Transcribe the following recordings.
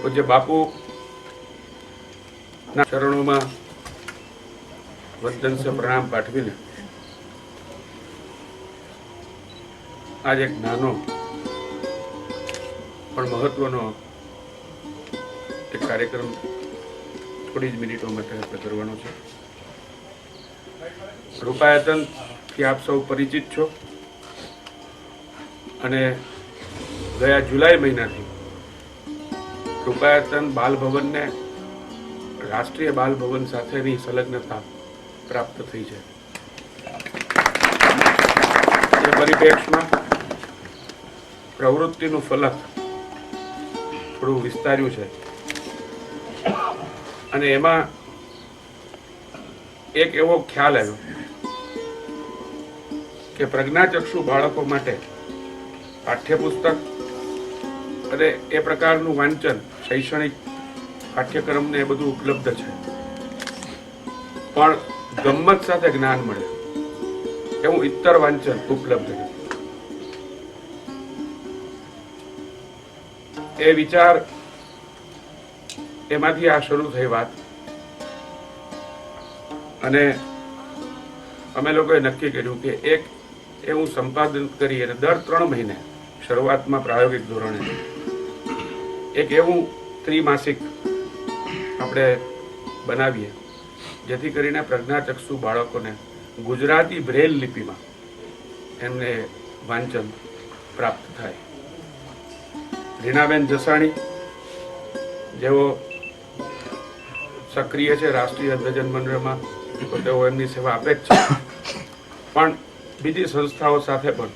પૂજ્ય બાપુ ના ચરણોમાં વંદન સે પ્રણામ પાઠવીને આજ એક નાનો પણ મહત્વનો એક કાર્યક્રમ થોડી જ મિનિટો માટે આપણે કરવાનો છે. રૂપાયતન થી આપ સૌ પરિચિત છો અને ગયા જુલાઈ મહિનાથી રૂપાયતન બાલ ભવનને રાષ્ટ્રીય બાલ ભવન સાથેની સંલગ્નતા પ્રાપ્ત થઈ છે. એ પરિપ્રેક્ષમાં પ્રવૃત્તિનું ફલક થોડું વિસ્તાર્યું છે અને એમાં એક એવો ખ્યાલ આવ્યો કે પ્રજ્ઞાચક્ષુ બાળકો માટે પાઠ્યપુસ્તક અને એ પ્રકારનું વાંચન શૈક્ષણિક પાઠ્યક્રમ ને એ બધું ઉપલબ્ધ છે, પણ ગમ્મત સાથે જ્ઞાન મળે એવું ઇતર વાંચન ઉપલબ્ધ નથી. એ વિચાર એમાંથી આ શરૂ થઈ વાત અને અમે લોકોએ નક્કી કર્યું કે એક એવું સંપાદન કરી અને દર 3 મહિને શરૂઆતમાં પ્રાયોગિક ધોરણે એક એવું ત્રિમાસિક આપણે બનાવીએ જેથી કરીને પ્રજ્ઞાચક્ષુ બાળકોને ગુજરાતી બ્રેલ લિપિમાં એમને વાંચન પ્રાપ્ત થાય. રીનાબેન જસાણી જેઓ સક્રિય છે રાષ્ટ્રીય ધ્વજન મંડળમાં, તો તેઓ એમની સેવા આપે જ છે, પણ બીજી સંસ્થાઓ સાથે પણ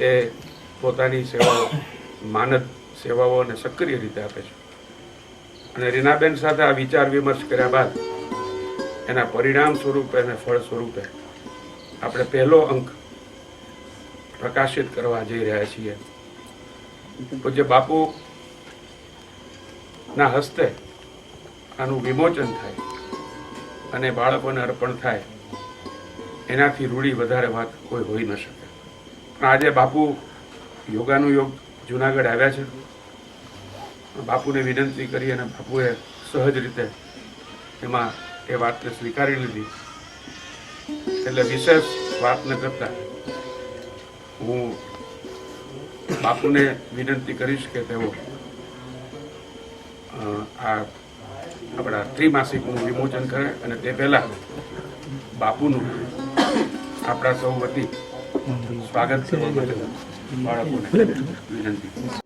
એ પોતાની સેવાઓ માનદ સેવાઓને સક્રિય રીતે આપે છે. અને રીનાબેન સાથે આ વિચાર વિમર્શ કર્યા બાદ એના પરિણામ સ્વરૂપે અને ફળ સ્વરૂપે આપણે પહેલો અંક પ્રકાશિત કરવા જઈ રહ્યા છીએ. પૂજ્ય બાપુ ના હસ્તે આનું વિમોચન થાય અને બાળકોને અર્પણ થાય, એનાથી રૂડી વધારે વાત કોઈ હોઈ ન શકે. પણ આજે બાપુ યોગાનું યોગ જુનાગઢ આવ્યા છે. બાપુને વિનંતી કરી અને બાપુએ સહજ રીતે એમાં એ વાતને સ્વીકારી લીધી. એટલે વિશેષ વાત ન કરતા હું બાપુને વિનંતી કરીશ કે તેઓ આ આપણા ત્રિમાસિકનું વિમોચન કરે અને તે પહેલા બાપુનું આપણા સૌ વતી સ્વાગત કરવા માટે બાળકોને વિનંતી.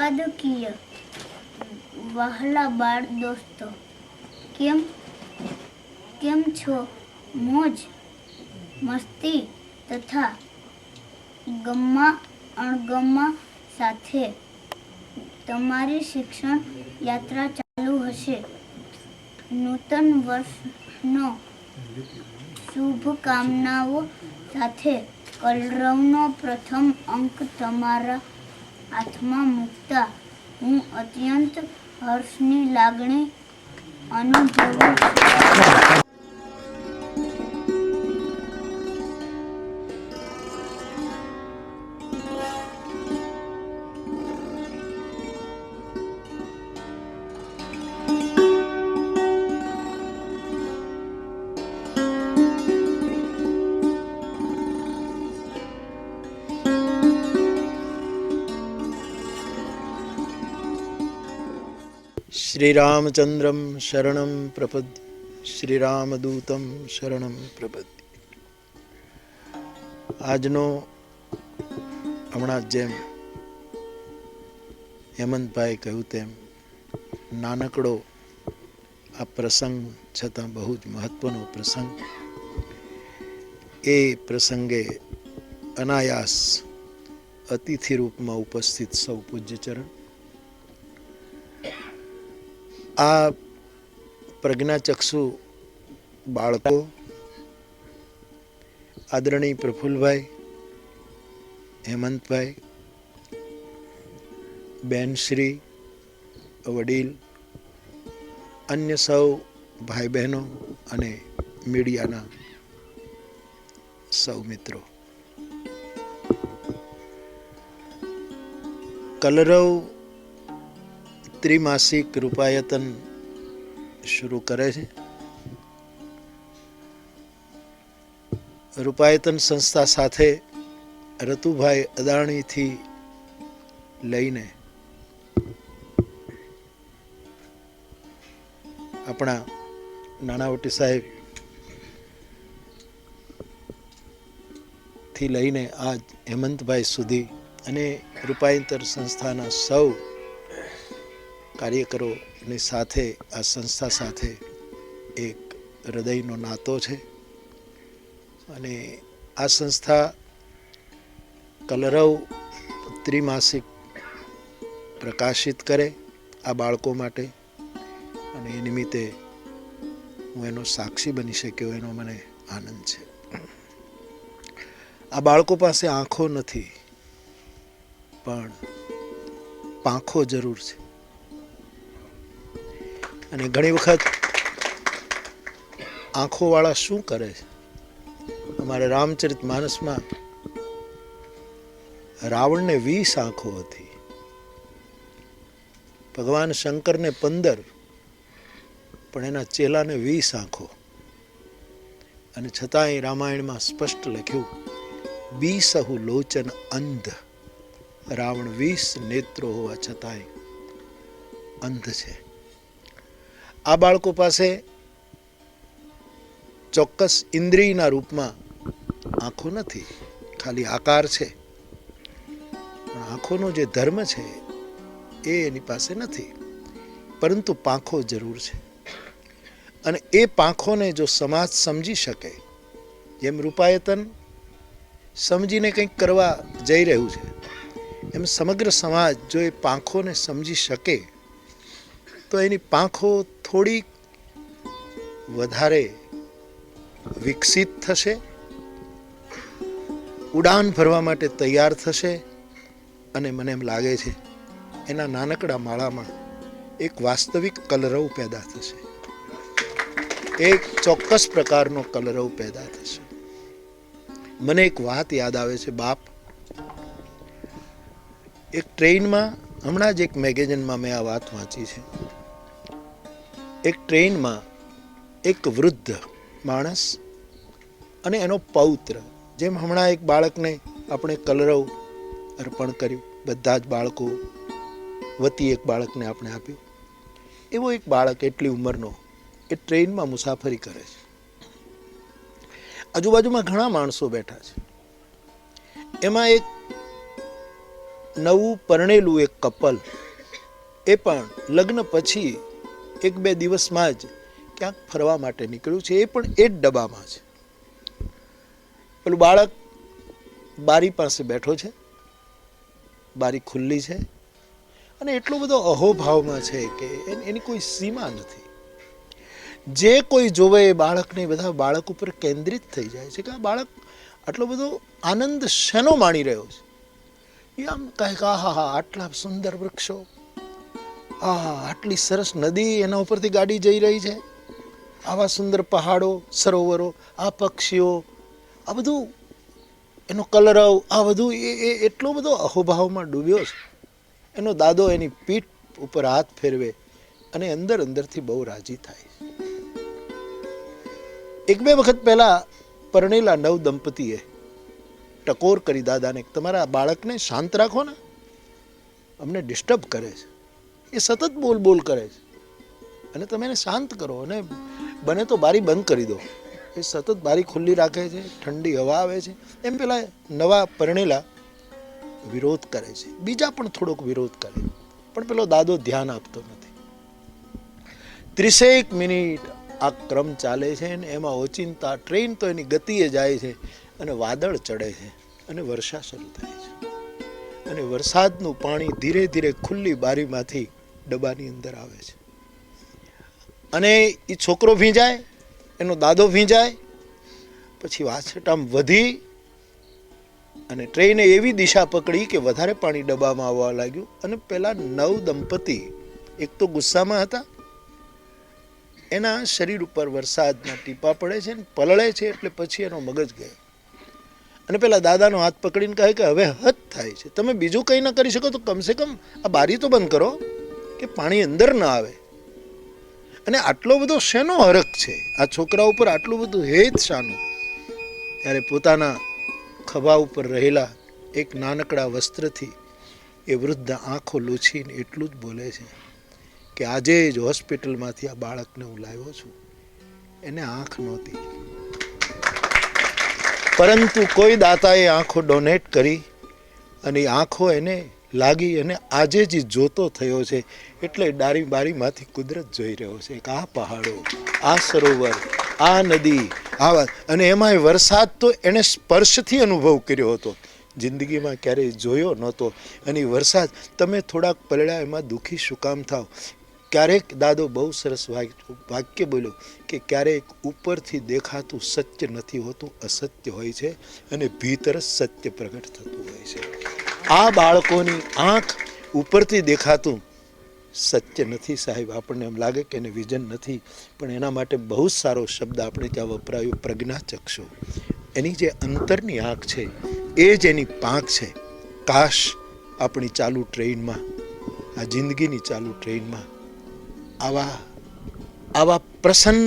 સંપાદકીય વહાલા બાળ દોસ્તો, કેમ છો? મોજ મસ્તી તથા ગમ્મા અણગમ્મા સાથે તમારી શિક્ષણ યાત્રા ચાલુ હશે. નૂતન વર્ષનો શુભકામનાઓ સાથે કલરવનો પ્રથમ અંક તમારા હાથમાં મૂકતા હું અત્યંત હર્ષની લાગણી અનુભવું છું. શ્રીરામચંદ્રમ શરણમ પ્રપદ્ય, શ્રીરામદૂતમ શરણમ પ્રપદ્ય. આજનો હમણાં જેમ હેમંતભાઈ કહ્યું તેમ નાનકડો આ પ્રસંગ છતાં બહુ જ મહત્વનો પ્રસંગ. એ પ્રસંગે અનાયાસ અતિથિ રૂપમાં ઉપસ્થિત સૌ પૂજ્યચરણ, આ પ્રજ્ઞાચક્ષુ બાળકો આદરણીય પ્રફુલ્લભાઈ, હેમંતભાઈ, બેનશ્રી, વડીલ, અન્ય સૌ ભાઈ બહેનો અને મીડિયાના સૌ મિત્રો, કલરવ ત્રિમાસિક રૂપાયતન શરૂ કરે છે. રૂપાયતન સંસ્થા સાથે રતુભાઈ અદાણીથી લઈને આપણા નાણાવટી સાહેબ થી લઈને આજ હેમંતભાઈ સુધી અને રૂપાયતન સંસ્થાના સૌ કાર્યકરોની સાથે આ સંસ્થા સાથે એક હૃદયનો નાતો છે. અને આ સંસ્થા કલરવ ત્રિમાસિક પ્રકાશિત કરે આ બાળકો માટે, અને એ નિમિત્તે હું એનો સાક્ષી બની શક્યો એનો મને આનંદ છે. આ બાળકો પાસે આંખો નથી પણ પાંખો જરૂર છે. અને ઘણી વખત આંખોવાળા શું કરે છે? અમારે રામચરિત માનસમાં રાવણને 20 આંખો હતી, ભગવાન શંકરને 15, પણ એના ચેલાને 20 આંખો. અને છતાંય રામાયણમાં સ્પષ્ટ લખ્યું 20 લોચન અંધ. રાવણ 20 નેત્રો હોવા છતાંય અંધ છે. આ બાળકો પાસે ચોક્કસ ઇન્દ્રિયના રૂપમાં આંખો નથી, ખાલી આકાર છે, પણ આંખોનો જે ધર્મ છે એ એની પાસે નથી, પરંતુ પાંખો જરૂર છે. અને એ પાંખોને જો સમાજ સમજી શકે, જેમ રૂપાયતન સમજીને કંઈક કરવા જઈ રહ્યું છે, એમ સમગ્ર સમાજ જો એ પાંખોને સમજી શકે તો એની પાંખો થોડી વધારે વિકસિત થશે, ઉડાન ભરવા માટે તૈયાર થશે. અને મને એમ લાગે છે એના નાનકડા માળામાં એક વાસ્તવિક કલરવ પેદા થશે, એક ચોક્કસ પ્રકારનો કલરવ પેદા થશે. મને એક વાત યાદ આવે છે બાપ, એક ટ્રેનમાં, હમણાં જ એક મેગેઝિનમાં મેં આ વાત વાંચી છે. એક ટ્રેનમાં એક વૃદ્ધ માણસ અને એનો પૌત્ર, જેમ હમણાં એક બાળકને આપણે કલરવ અર્પણ કર્યું, બધા જ બાળકો વતી એક બાળકને આપણે આપ્યું, એવો એક બાળક એટલી ઉંમરનો એ ટ્રેનમાં મુસાફરી કરે છે. આજુબાજુમાં ઘણા માણસો બેઠા છે. એમાં એક નવું પરણેલું એક કપલ, એ પણ લગ્ન પછી 1-2 દિવસમાં જ ક્યાંક ફરવા માટે નીકળ્યું છે, એ પણ એ જ ડબ્બામાં છે. પેલું બાળક બારી પાસે બેઠો છે, બારી ખુલ્લી છે, અને એટલો બધો અહોભાવમાં છે કે એની કોઈ સીમા નથી. જે કોઈ જોવે એ બાળકને બધા બાળક ઉપર કેન્દ્રિત થઈ જાય છે કે આ બાળક આટલો બધો આનંદ શેનો માણી રહ્યો છે. એ આમ કહે કે આહા હા, આટલા સુંદર વૃક્ષો, આટલી સરસ નદી, એના ઉપરથી ગાડી જઈ રહી છે, આવા સુંદર પહાડો, સરોવરો, આ પક્ષીઓ, આ બધું એનો કલરવ, આ બધું એ એટલો બધો અહોભાવમાં ડૂબ્યો છે. એનો દાદો એની પીઠ ઉપર હાથ ફેરવે અને અંદરથી બહુ રાજી થાય. 1-2 વખત પહેલા પરણેલા નવ દંપતીએ ટકોર કરી દાદાને, તમારા બાળકને શાંત રાખો ને, અમને ડિસ્ટર્બ કરે છે, એ સતત બોલ કરે છે, અને તમે એને શાંત કરો, અને બને તો બારી બંધ કરી દો. એ સતત બારી ખુલ્લી રાખે છે, ઠંડી હવા આવે છે. એમ પેલા નવા પરણેલા વિરોધ કરે છે, બીજા પણ થોડોક વિરોધ કરે, પણ પેલો દાદો ધ્યાન આપતો નથી. 30 મિનિટ આ ક્રમ ચાલે છે, અને એમાં ઓચિંતા ટ્રેન તો એની ગતિએ જાય છે, અને વાદળ ચડે છે, અને વર્ષા શરૂ થાય છે, અને વરસાદનું પાણી ધીરે ધીરે ખુલ્લી બારીમાંથી ડબ્બાની અંદર આવે છે, અને એ છોકરો ભીંજાય, એનો દાદો ભીંજાય, પછી વાછટ આમ વધી, અને ટ્રેને એવી દિશા પકડી કે વધારે પાણી ડબ્બામાં આવવા લાગ્યું, અને પેલા નવ દંપતી એક તો ગુસ્સામાં હતા, એના શરીર ઉપર વરસાદના ટીપા પડે છે ને પલળે છે, એટલે પછી એનો મગજ ગયો, અને પેલા દાદાનો હાથ પકડીને કહે કે હવે હદ થાય છે, તમે બીજું કંઈ ન કરી શકો તો કમસે કમ આ બારી તો બંધ કરો કે પાણી અંદર ન આવે. અને આટલો બધો શેનો હરખ છે આ છોકરા ઉપર, આટલું બધું હેત શાનું? ત્યારે પોતાના ખભા ઉપર રહેલા એક નાનકડા વસ્ત્રથી એ વૃદ્ધ આંખો લૂછીને એટલું જ બોલે છે કે આજે જ હોસ્પિટલમાંથી આ બાળકને હું લાવ્યો છું. એને આંખ નહોતી, પરંતુ કોઈ દાતાએ આંખો ડોનેટ કરી, અને આંખો એને લાગી, અને આજે જ જોતો થયો છે. એટલે બારીમાંથી કુદરત જોઈ રહ્યો છે કે આ પહાડો, આ સરોવર, આ નદી, આ, અને એમાંય વરસાદ તો એને સ્પર્શથી અનુભવ કર્યો હતો, જિંદગીમાં ક્યારેય જોયો નહોતો. અને વરસાદ, તમે થોડાક પલળ્યા એમાં દુઃખી શું કામ થાવ? ક્યારેક દાદો બહુ સરસ વાક્ય બોલ્યો કે ક્યારેક ઉપરથી દેખાતું સત્ય નથી હોતું, અસત્ય હોય છે, અને ભીતર સત્ય પ્રગટ થતું હોય છે. આ બાળકોની આંખ ઉપરથી દેખાતું સત્ય નથી સાહેબ. આપણને એમ લાગે કે એને વિઝન નથી, પણ એના માટે બહુ સારો શબ્દ આપણે ત્યાં વપરાયો, પ્રજ્ઞાચક્ષુ. એની જે અંતરની આંખ છે એ જ એની પાંખ છે. કાશ આપણી ચાલુ ટ્રેનમાં, આ જિંદગીની ચાલુ ટ્રેનમાં આવા પ્રસન્ન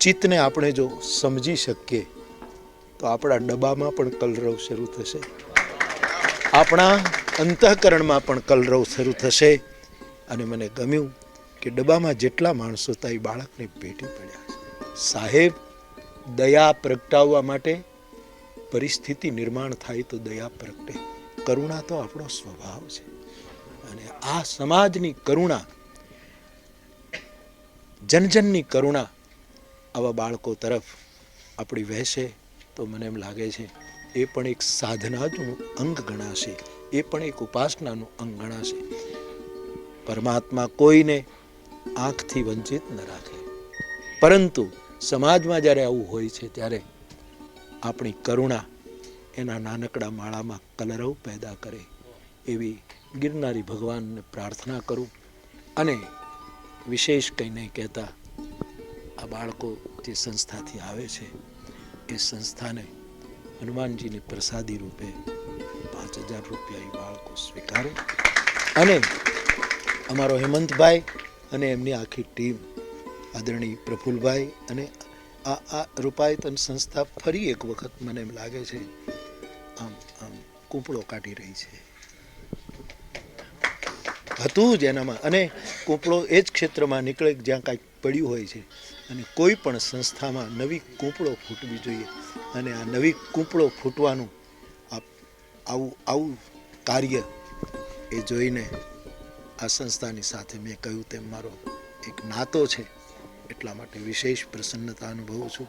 ચિત્તને આપણે જો સમજી શકીએ તો આપણા ડબ્બામાં પણ કલરવ શરૂ થશે, આપણા અંતઃકરણમાં પણ કલરવ શરૂ થશે. અને મને ગમ્યું કે ડબ્બામાં જેટલા માણસો હતા એ બાળકને ભેટી પડ્યા છે. સાહેબ, દયા પ્રગટાવવા માટે પરિસ્થિતિ નિર્માણ થાય તો દયા પ્રગટે. કરુણા તો આપણો સ્વભાવ છે, અને આ સમાજની કરુણા, જનજનની કરુણા આવા બાળકો તરફ આપણી વહેશે તો મને એમ લાગે છે એ પણ એક સાધનાનું અંગ ગણાશે, એ પણ એક ઉપાસનાનું અંગ ગણાશે. પરમાત્મા કોઈને આંખથી વંચિત ન રાખે, પરંતુ સમાજમાં જ્યારે આવું હોય છે ત્યારે આપણી કરુણા એના નાનકડા માળામાં કલરવ પેદા કરે, એવી ગિરનારી ભગવાનને પ્રાર્થના કરું. અને વિશેષ કંઈ નહીં કહેતા, આ બાળકો જે સંસ્થાથી આવે છે એ સંસ્થાને હનુમાનજીની પ્રસાદી રૂપે 5,000 રૂપિયા એ બાળકો સ્વીકારે. અને અમારો હેમંતભાઈ અને એમની આખી ટીમ, આદરણીય પ્રફુલભાઈ, અને આ રૂપાયતન સંસ્થા ફરી એક વખત મને એમ લાગે છે આમ કૂંપળો કાઢી રહી છે. હતું જ એનામાં, અને કૂંપળો એ જ ક્ષેત્રમાં નીકળે જ્યાં કાંઈક પડ્યું હોય છે. અને કોઈ પણ સંસ્થામાં નવી કૂંપળો ફૂટવી જોઈએ, અને આ નવી કૂંપળો ફૂટવાનું આવું કાર્ય એ જોઈને આ સંસ્થાની સાથે મેં કહ્યું તેમ મારો એક નાતો છે, એટલા માટે વિશેષ પ્રસન્નતા અનુભવું છું.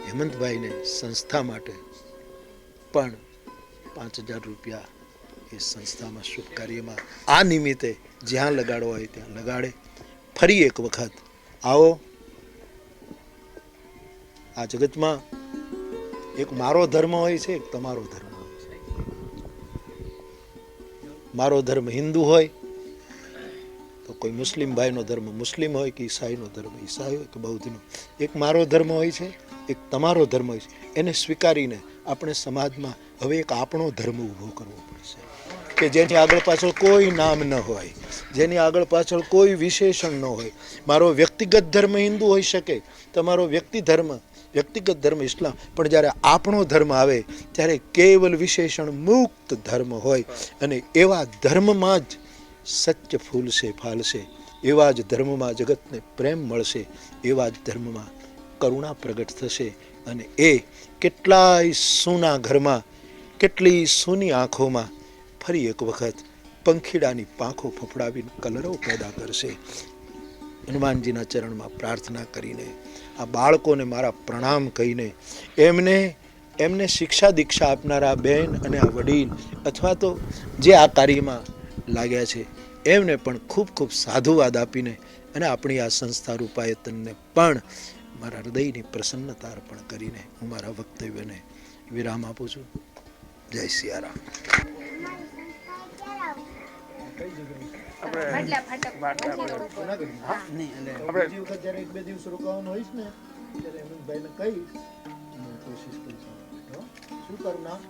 હેમંતભાઈને સંસ્થા માટે પણ 5,000 રૂપિયા એ સંસ્થામાં શુભ કાર્યમાં આ નિમિત્તે જ્યાં લગાડવા હોય ત્યાં લગાડે. ફરી એક વખત આવો. આ જગતમાં એક મારો ધર્મ હોય છે, એક તમારો ધર્મ હોય છે. મારો ધર્મ હિન્દુ હોય તો કોઈ મુસ્લિમ ભાઈનો ધર્મ મુસ્લિમ હોય કે ઈસાઈનો ધર્મ ઈસાઈ હોય કે બૌદ્ધનો. એક મારો ધર્મ હોય છે, એક તમારો ધર્મ હોય છે. એને સ્વીકારીને આપણે સમાજમાં હવે એક આપણો ધર્મ ઊભો કરવો પડશે કે જેની આગળ પાછળ કોઈ નામ ન હોય, જેની આગળ પાછળ કોઈ વિશેષણ ન હોય. મારો વ્યક્તિગત ધર્મ હિન્દુ હોઈ શકે, તમારો વ્યક્તિગત ધર્મ ઇસ્લામ, પણ જ્યારે આપણો ધર્મ આવે ત્યારે કેવલ વિશેષણ મુક્ત ધર્મ હોય. અને એવા ધર્મમાં જ સત્ય ફૂલશે ફાલશે, એવા જ ધર્મમાં જગતને પ્રેમ મળશે, એવા જ ધર્મમાં કરુણા પ્રગટ થશે. અને એ કેટલાય સૂના ઘરમાં, કેટલી સૂની આંખોમાં ફરી એક વખત પંખીડાની પાંખો ફફડાવીને કલરવ પેદા કરશે. હનુમાનજીના ચરણમાં પ્રાર્થના કરીને, આ બાળકોને મારા પ્રણામ કહીને, એમને શિક્ષા દીક્ષા આપનારા બેન અને આ વડીલ અથવા તો જે આ કાર્યમાં લાગ્યા છે એમને પણ ખૂબ ખૂબ સાધુવાદ આપીને અને આપણી આ સંસ્થા રૂપાયતનને પણ મારા હૃદયની પ્રસન્નતા અર્પણ કરીને હું મારા વક્તવ્યને વિરામ આપું છું. જય સિયારામ. શું કરું નામ?